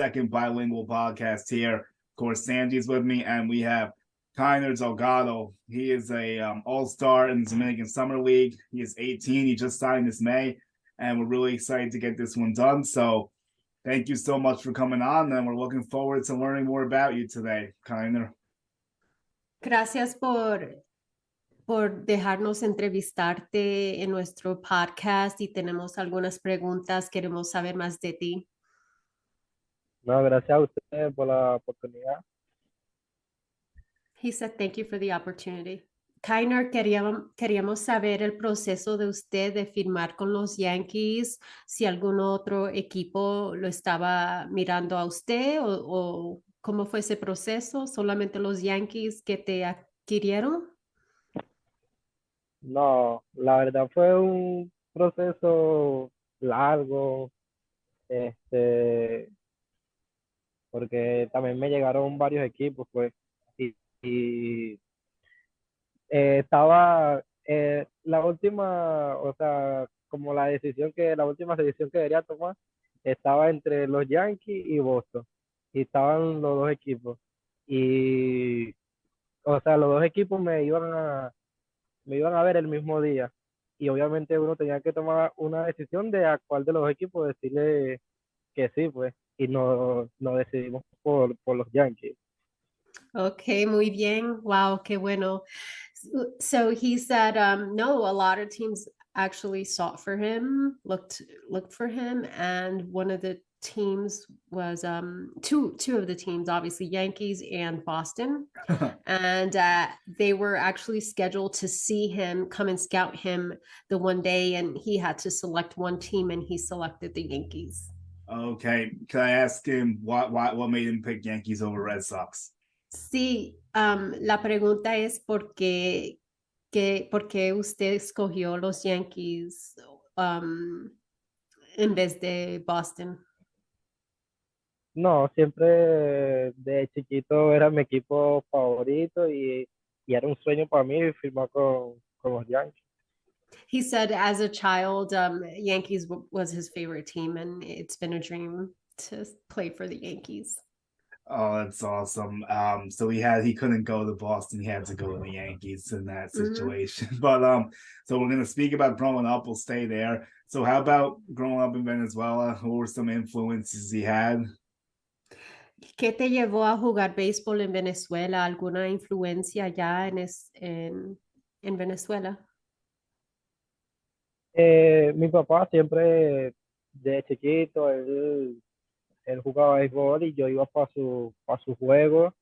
second bilingual podcast here. Of course, Sandy's with me, and we have Keiner Delgado. He is a all-star in the Dominican Summer League. He is 18. He just signed this May, and we're really excited to get this one done. So thank you so much for coming on, and we're looking forward to learning more about you today, Keiner. Gracias por dejarnos entrevistarte en nuestro podcast y tenemos algunas preguntas, queremos saber más de ti. No, gracias a ustedes por la oportunidad. He said thank you for the opportunity. Keiner, queríamos saber el proceso de usted de firmar con los Yankees, si algún otro equipo lo estaba mirando a usted o cómo fue ese proceso, solamente los Yankees que te adquirieron. No, la verdad fue un proceso largo, porque también me llegaron varios equipos, pues, y estaba la última, o sea, como la última decisión que debería tomar, estaba entre los Yankees y Boston, y estaban los dos equipos, y, o sea, los dos equipos me iban a ver el mismo día, y obviamente uno tenía que tomar una decisión de a cuál de los equipos decirle que sí, pues, y nos decidimos por los Yankees. Okay, muy bien. Wow, qué bueno. So he said, no, a lot of teams actually sought for him, looked for him, and one of the teams was two of the teams, obviously Yankees and Boston, and they were actually scheduled to see him, come and scout him the one day, and he had to select one team, and he selected the Yankees. Okay, can I ask him what made him pick Yankees over Red Sox? Sí, la pregunta es por qué usted escogió los Yankees en vez de Boston. No, siempre de chiquito era mi equipo favorito y era un sueño para mí firmar con los Yankees. He said as a child, Yankees was his favorite team, and it's been a dream to play for the Yankees. Oh, that's awesome. So he couldn't go to Boston. He had to go to the Yankees in that situation. Mm-hmm. But so we're gonna speak about growing up. We'll stay there. So how about growing up in Venezuela? Who were some influences he had? ¿Qué te llevó a jugar béisbol en Venezuela? ¿Alguna influencia ya en Venezuela? Mi papá siempre de chiquito, él jugaba béisbol y yo iba para su juego,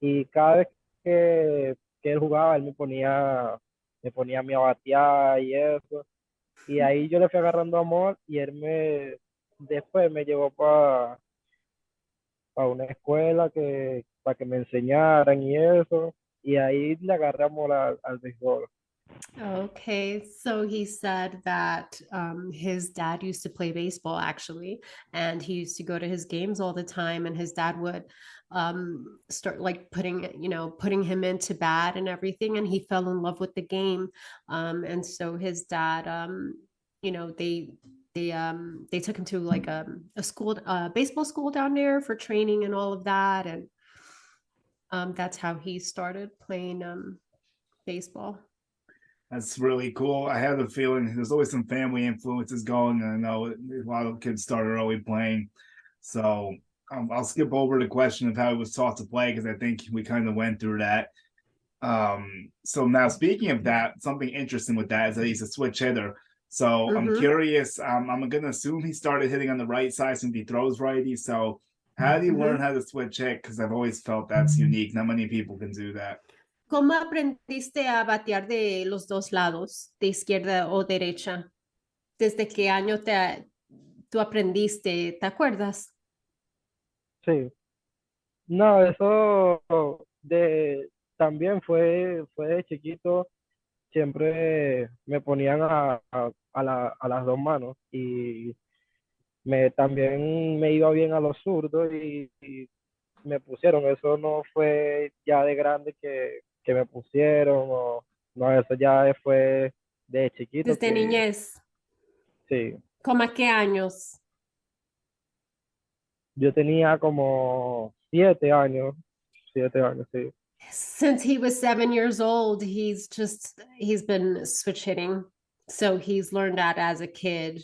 y cada vez que él jugaba, él me ponía a mí a batear y eso, y ahí yo le fui agarrando amor, y después me llevó para una escuela para que me enseñaran y eso, y ahí le agarré amor al béisbol. Okay, so he said that his dad used to play baseball actually, and he used to go to his games all the time, and his dad would start like putting him into bat and everything, and he fell in love with the game, and so his dad, they took him to like a school, baseball school down there for training and all of that, and that's how he started playing baseball. That's really cool. I have a feeling there's always some family influences going. I know a lot of kids started early playing. So I'll skip over the question of how he was taught to play because I think we kind of went through that. So now speaking of that, something interesting with that is that he's a switch hitter. So I'm curious. I'm going to assume he started hitting on the right side since he throws righty. So how do you learn how to switch hit? Because I've always felt that's unique. Not many people can do that. ¿Cómo aprendiste a batear de los dos lados, de izquierda o derecha? ¿Desde qué año tú aprendiste? ¿Te acuerdas? Sí. No, eso también fue de chiquito. Siempre me ponían a las dos manos, y también me iba bien a los zurdos, y me pusieron. Eso no fue ya de grande que me pusieron, no, eso ya fue de chiquito. Desde niñez. Sí. ¿Cómo a qué años? Yo tenía como 7 años, 7 años, sí. Since he was 7 years old, he's been switch hitting. So he's learned that as a kid.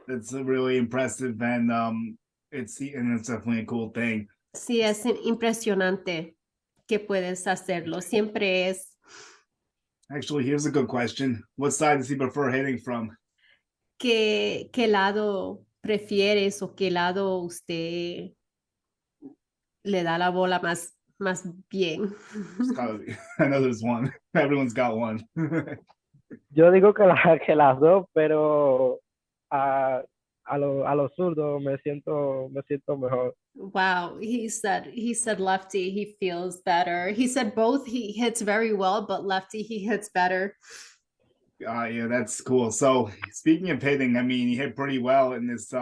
It's really impressive, and it's definitely a cool thing. Sí, es impresionante que puedes hacerlo. Siempre es Actually, here's a good question. What side does he prefer hitting from? qué lado prefieres o qué lado usted le da la bola más bien. I know there's one. Everyone's got one. Yo digo que, que las dos, pero a los zurdos me siento mejor. Wow, he said lefty, he feels better. He said both he hits very well, but lefty he hits better. Yeah, that's cool. So speaking of hitting, I mean, he hit pretty well in this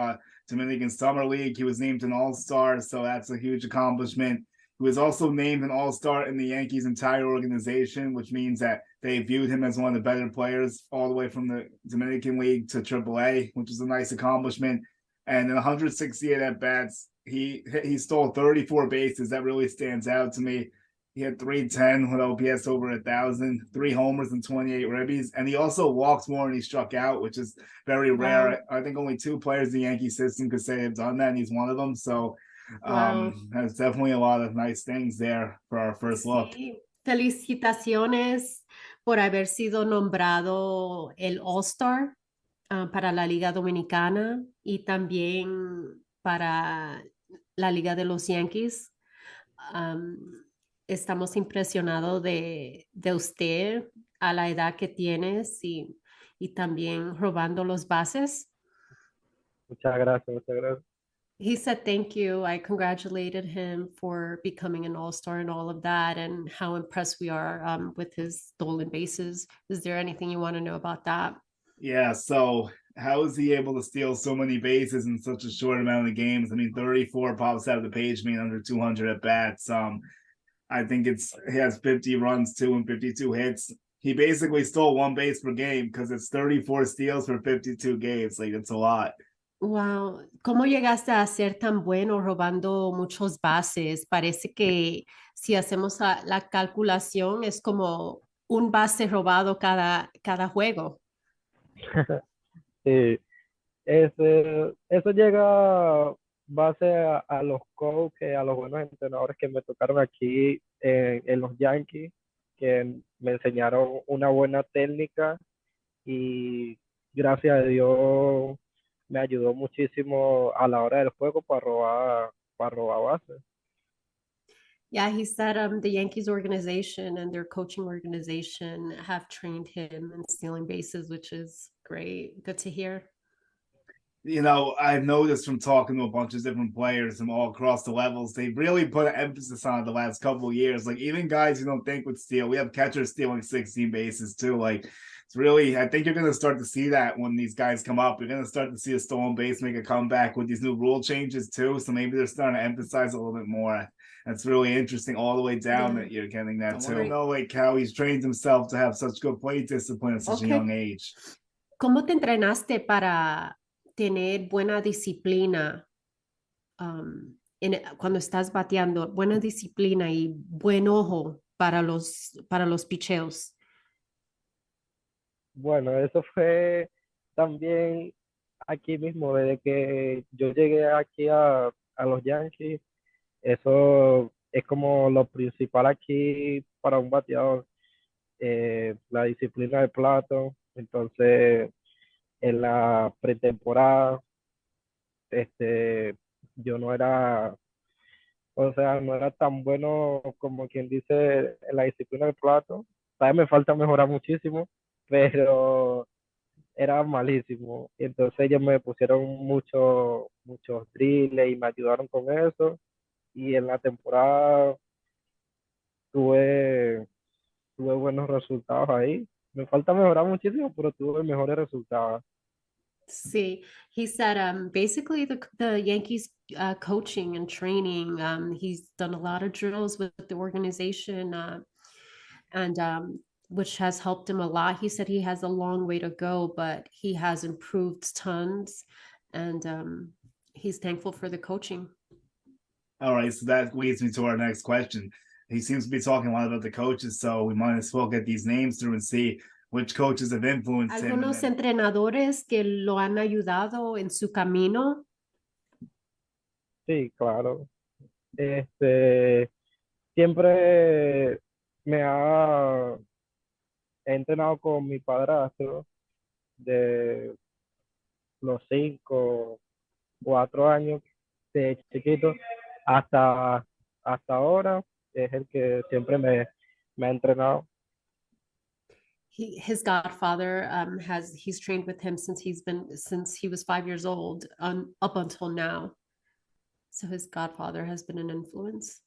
Dominican Summer League. He was named an All-Star, so that's a huge accomplishment. He was also named an All-Star in the Yankees' entire organization, which means that they viewed him as one of the better players all the way from the Dominican League to AAA, which is a nice accomplishment. And in 168 at bats, he stole 34 bases. That really stands out to me. He had 310 with OPS over 1,000, 3 homers and 28 ribbies. And he also walked more than he struck out, which is very rare. Wow. I think only 2 players in the Yankee system could say they've done that, and he's one of them. So Wow. that's definitely a lot of nice things there for our first look. Sí. Felicitaciones por haber sido nombrado el All-Star para la Liga Dominicana y también para la Liga de los Yankees. Um, Estamos impresionados de usted a la edad que tienes y también robando los bases. Muchas gracias, muchas gracias. He said thank you. I congratulated him for becoming an all-star and all of that, and how impressed we are with his stolen bases. Is there anything you want to know about that? Yeah, so how is he able to steal so many bases in such a short amount of games? I mean, 34 pops out of the page, mean under 200 at bats. I think he has 50 runs too and 52 hits. He basically stole 1 base per game because it's 34 steals for 52 games. Like, it's a lot. Wow, ¿cómo llegaste a ser tan bueno robando muchos bases? Parece que si hacemos la calculación es como un base robado cada juego. Sí, eso llega base a los coaches, a los buenos entrenadores que me tocaron aquí en los Yankees, que me enseñaron una buena técnica y gracias a Dios me ayudó muchísimo a la hora del juego para robar bases. Yeah, he said the Yankees organization and their coaching organization have trained him in stealing bases, which is great. Good to hear. You know, I've noticed from talking to a bunch of different players from all across the levels, they really put an emphasis on it the last couple of years. Like, even guys you don't think would steal, we have catchers stealing 16 bases too. Like, it's really, I think you're going to start to see that when these guys come up. You're going to start to see a stolen base make a comeback with these new rule changes too. So maybe they're starting to emphasize a little bit more. That's really interesting all the way down Yeah. that you're getting that Don't too. worry. Know like how he's trained himself to have such good play discipline at such a Okay. young age. ¿Cómo te entrenaste para tener buena disciplina cuando estás bateando? Buena disciplina y buen ojo para los picheos. Bueno, eso fue también aquí mismo, desde que yo llegué aquí a los Yankees, eso es como lo principal aquí para un bateador, la disciplina de plato. Entonces, en la pretemporada, yo no era, o sea, no era tan bueno como quien dice en la disciplina de plato. Todavía me falta mejorar muchísimo, pero era malísimo. Y entonces ellos me pusieron muchos drills y me ayudaron con eso. Y en la temporada tuve, tuve buenos resultados ahí. Me falta mejorar muchísimo, pero tuve mejores resultados. See, he said basically the Yankees coaching and training. He's done a lot of drills with the organization, and which has helped him a lot. He said he has a long way to go, but he has improved tons, and he's thankful for the coaching. All right, so that leads me to our next question. He seems to be talking a lot about the coaches, so we might as well get these names through and see which coaches have influenced him. Algunos entrenadores que lo han ayudado en su camino. Sí, claro. Siempre he entrenado con mi padrastro de los 5, 4 años de chiquito hasta ahora. Es el que siempre me ha entrenado. His godfather he's trained with him since he was 5 years old up until now. So his godfather has been an influence.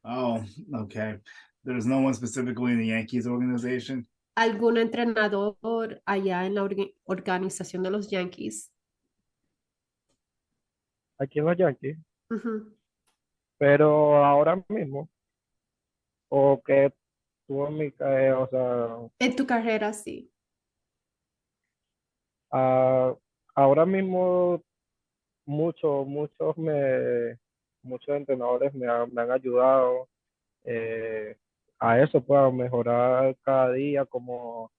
Oh, okay. There's no one specifically in the Yankees organization. ¿Algún entrenador allá en la organización de los Yankees? Aquí en los Yankees. Uh-huh. Pero ahora mismo, o que tuvo o sea, En tu carrera, sí. ahora mismo muchos entrenadores me han ayudado a eso, pues a mejorar cada día, como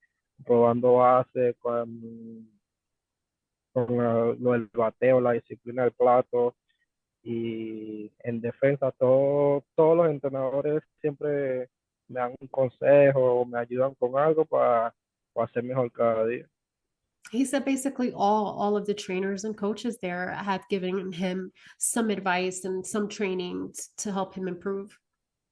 probando base, con lo del bateo, la disciplina del plato, y en defensa todos los entrenadores siempre me dan un consejo, me ayudan con algo para hacer mejor cada día. He said basically all of the trainers and coaches there have given him some advice and some training to help him improve.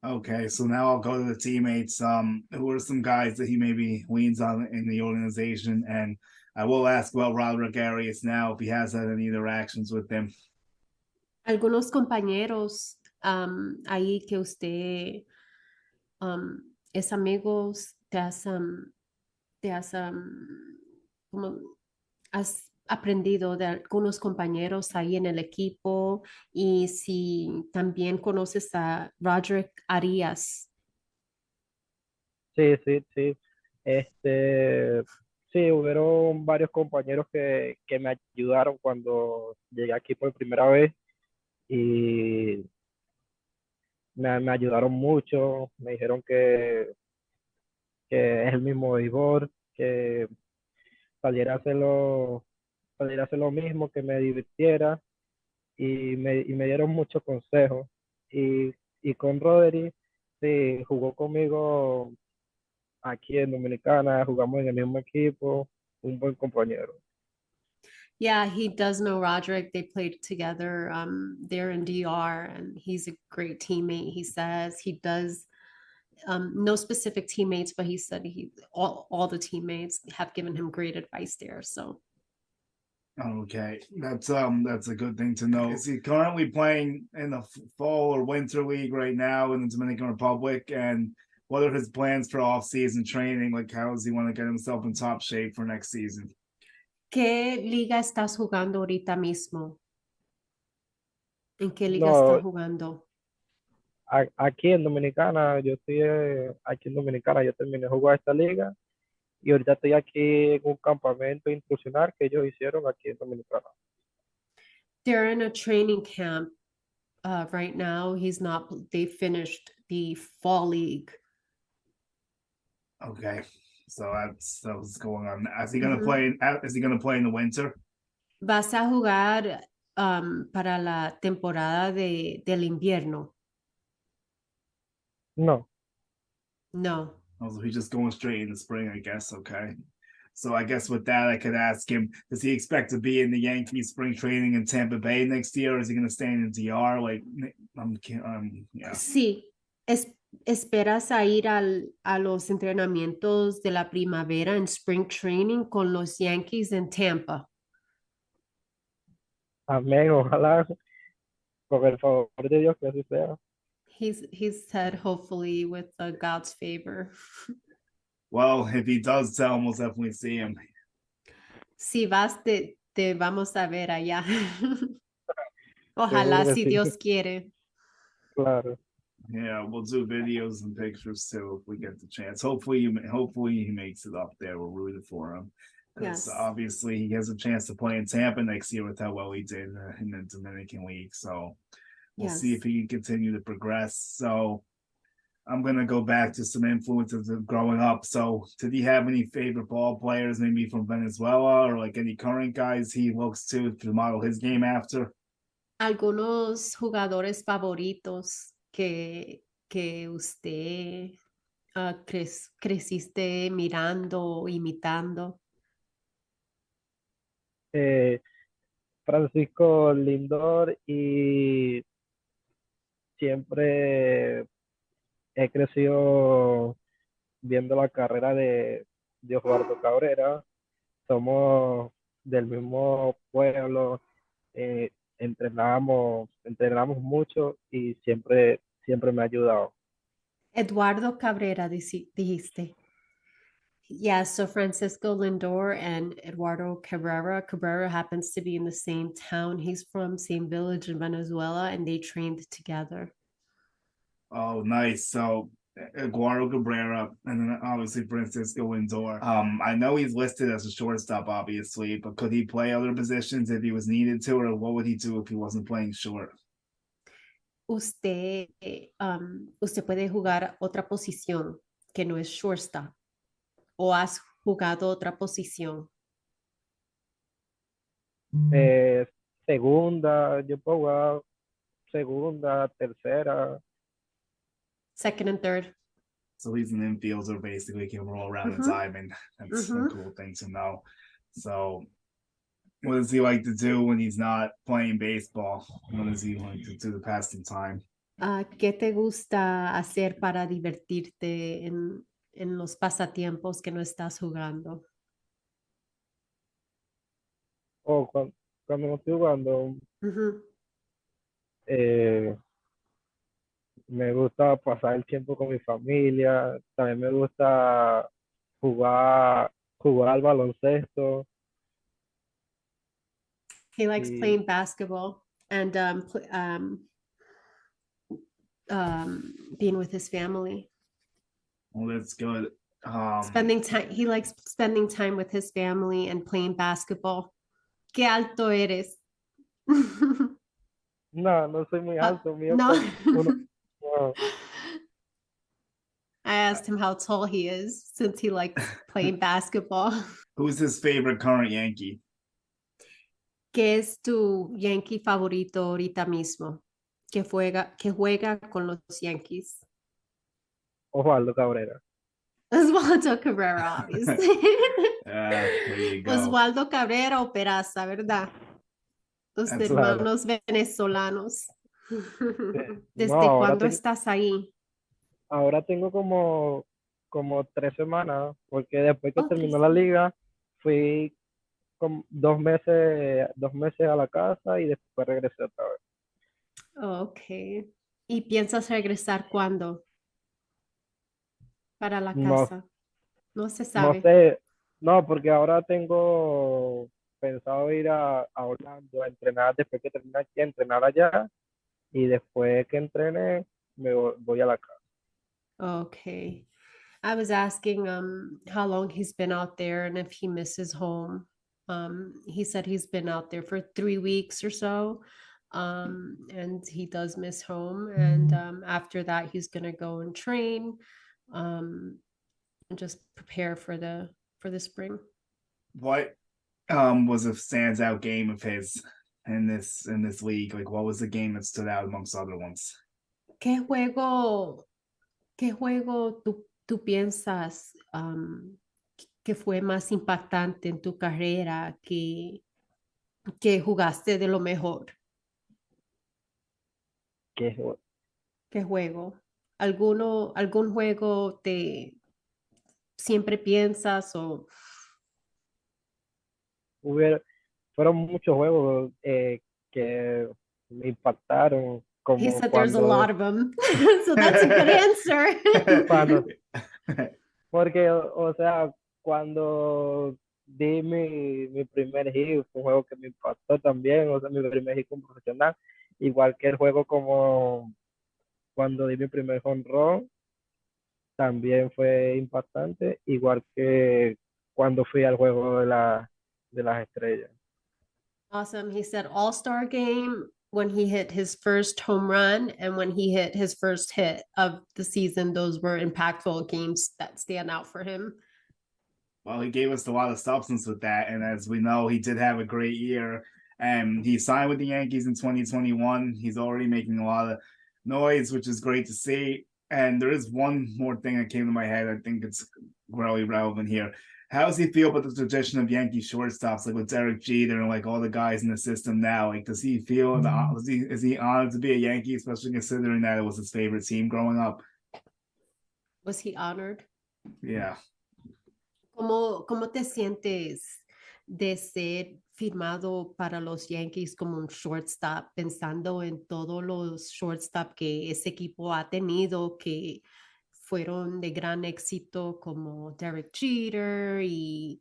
Okay, so now I'll go to the teammates. Who are some guys that he maybe leans on in the organization? And I will ask about Roderick Arias now if he has had any interactions with them. Algunos compañeros ahí que usted es amigos, como has aprendido de algunos compañeros ahí en el equipo, y si también conoces a Roderick Arias. Sí. Sí, hubieron varios compañeros que me ayudaron cuando llegué aquí por primera vez y me ayudaron mucho. Me dijeron que es el mismo béisbol, que saliera a hacer lo mismo, que me divirtiera, y me dieron muchos consejos. Y con Roderick, sí, jugó conmigo aquí en Dominicana, jugamos en el mismo equipo, un buen compañero. Yeah, he does know Roderick. They played together there in DR, and he's a great teammate. He says he does no specific teammates, but he said all the teammates have given him great advice there. So Okay, that's a good thing to know. Is he currently playing in the fall or winter league right now in the Dominican Republic? And what are his plans for off-season training? Like, how does he want to get himself in top shape for next season? ¿qué liga estás jugando ahorita mismo? ¿En qué liga No, estás jugando? aquí en Dominicana, aquí en Dominicana, yo terminé de jugar esta liga y ahorita estoy aquí en un campamento institucional que ellos hicieron aquí en Dominicana. They're in a training camp right now. They finished the fall league. Okay, so that's what's going on. Is he gonna Mhm. play? Is he gonna play in the winter? ¿Vas a jugar para la temporada del invierno? No, No. Also, he's just going straight in the spring, I guess. Okay. So I guess with that, I could ask him: does he expect to be in the Yankees spring training in Tampa Bay next year, or is he going to stay in DR? Like, yeah. Sí. ¿Esperas a ir a los entrenamientos de la primavera en spring training con los Yankees en Tampa? amén, ojalá, con el favor de Dios que así sea. He's said hopefully with God's favor. Well, if he does tell him, we'll definitely see him. Si vas, te vamos a ver allá. Ojalá, Seguro si que Dios sí, quiere. claro. Yeah, we'll do videos and pictures too if we get the chance. Hopefully he makes it up there. We're rooting for him. Because Yes. obviously he has a chance to play in Tampa next year with how well he did in the Dominican League. So we'll see if Yes. he can continue to progress. So I'm gonna go back to some influences of growing up. So, did he have any favorite ball players, maybe from Venezuela, or like any current guys he looks to model his game after? Algunos jugadores favoritos que usted creciste mirando, imitando. Eh, Francisco Lindor, y siempre he crecido viendo la carrera de Osvaldo Cabrera. Somos del mismo pueblo, entrenamos mucho y siempre me ha ayudado. Eduardo Cabrera, dijiste. Yeah, so Francisco Lindor and Eduardo Cabrera. Cabrera happens to be in the same town. He's from same village in Venezuela, and they trained together. Oh, nice. So, Eduardo Cabrera, and then obviously Francisco Lindor. I know he's listed as a shortstop, obviously, but could he play other positions if he was needed to, or what would he do if he wasn't playing short? Usted puede jugar otra posición que no es shortstop, o has jugado otra posición. Eh, Segunda, yo puedo jugar segunda, tercera. Second and third. So he's an infielder, basically can roll around the Mhm. diamond. That's a Mhm. cool thing to know. So, what does he like to do when he's not playing baseball? What does he like to do to pass some time? ¿Qué te gusta hacer para divertirte en los pasatiempos que no estás jugando? O cuando no estoy jugando, Ujú. eh, me gusta pasar el tiempo con mi familia. También me gusta jugar al baloncesto. He likes Y playing basketball and being with his family. Well, that's good. Spending time, he likes spending time with his family and playing basketball. ¿Qué alto eres? no soy muy alto, mío No. con no, I asked him how tall he is since he likes playing basketball. Who's his favorite current Yankee? ¿Qué es tu Yankee favorito ahorita mismo? Que juega con los Yankees. Osvaldo Cabrera. Oswaldo Cabrera, obviously. There you go. Oswaldo Cabrera o Peraza, ¿verdad? Los That's Claro. hermanos venezolanos. No, ¿Desde cuándo estás ahí? ahora tengo como 3 semanas, porque después que Oh, terminó la liga, fui como 2 meses a la casa y después regresé otra vez. Ok. ¿Y piensas regresar cuándo para la No, casa? No se no sabe. sé, no, porque ahora tengo pensado ir a Orlando a entrenar después que termine aquí, a entrenar allá, y después que entrene, voy a la casa. Okay. I was asking how long he's been out there and if he misses home. He said he's been out there for 3 weeks or so. And he does miss home. And after that, he's gonna go and train, and just prepare for the spring. What was a stands out game of his in this league? Like, what was the game that stood out amongst other ones? ¿Qué juego, qué juego tú piensas que fue más impactante en tu carrera, que jugaste de lo mejor? Que ¿Qué juego? ¿Algún juego te siempre piensas o fueron muchos juegos que me impactaron, he como said there's a lot of them. So that's a good answer. cuando, porque, o sea, cuando di mi primer hit, fue un juego que me impactó también, o sea, mi primer hit como profesional, igual que el juego como cuando di mi primer home run, también fue impactante, igual que cuando fui al juego de las estrellas. Awesome. He said All-Star game when he hit his first home run and when he hit his first hit of the season. Those were impactful games that stand out for him. Well, he gave us a lot of substance with that, and as we know, he did have a great year. And he signed with the Yankees in 2021. He's already making a lot of noise, which is great to see. And there is one more thing that came to my head. I think it's really relevant here. How does he feel about the tradition of Yankee shortstops, like with Derek Jeter and like all the guys in the system now? Like, does he feel is he honored to be a Yankee, especially considering that it was his favorite team growing up? Was he honored? Yeah. ¿Cómo te sientes de ser firmado para los Yankees como un shortstop, pensando en todos los shortstop que ese equipo ha tenido, que fueron de gran éxito, como Derek Jeter y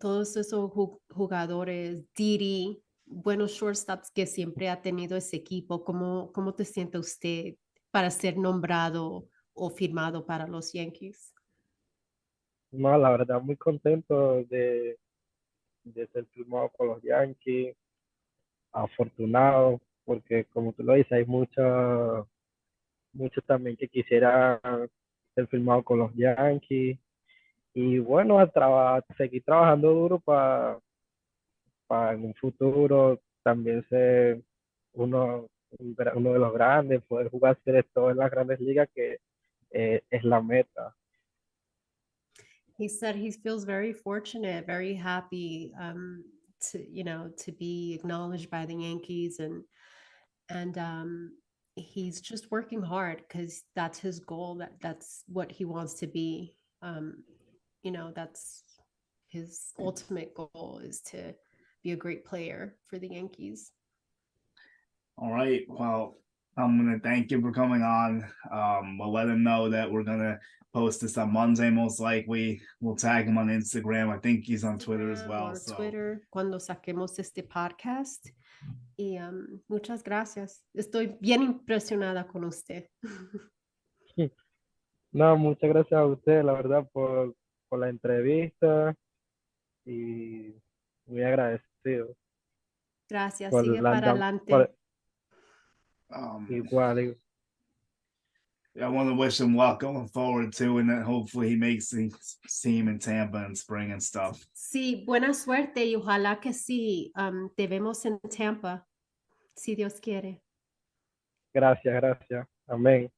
todos esos jugadores, Didi, buenos shortstops que siempre ha tenido ese equipo? ¿Cómo te siente usted para ser nombrado o firmado para los Yankees? No, la verdad, muy contento de ser firmado con los Yankees, afortunado, porque como tú lo dices, hay muchos también que quisieran ser firmados con los Yankees. Y bueno, seguir trabajando duro para en un futuro también ser uno de los grandes, poder jugar series todo en las grandes ligas, que es la meta. He said he feels very fortunate, very happy to be acknowledged by the Yankees, and he's just working hard because that's his goal. That's what he wants to be. That's his ultimate goal, is to be a great player for the Yankees. All right. Well, I'm gonna thank you for coming on. We'll let him know that we're gonna post this on Monday, most likely. We'll tag him on Instagram. I think he's on Twitter as well. Or Twitter, cuando saquemos este podcast. Y muchas gracias. Estoy bien impresionada con usted. No, muchas gracias a usted, la verdad, por la entrevista y muy agradecido. Gracias. Por Sigue la para andam- adelante. por- I want to wish him luck going forward too, and that hopefully he makes the team in Tampa in spring and stuff. Sí, buena suerte y ojalá que sí. Te vemos en Tampa, si Dios quiere. Gracias, amén.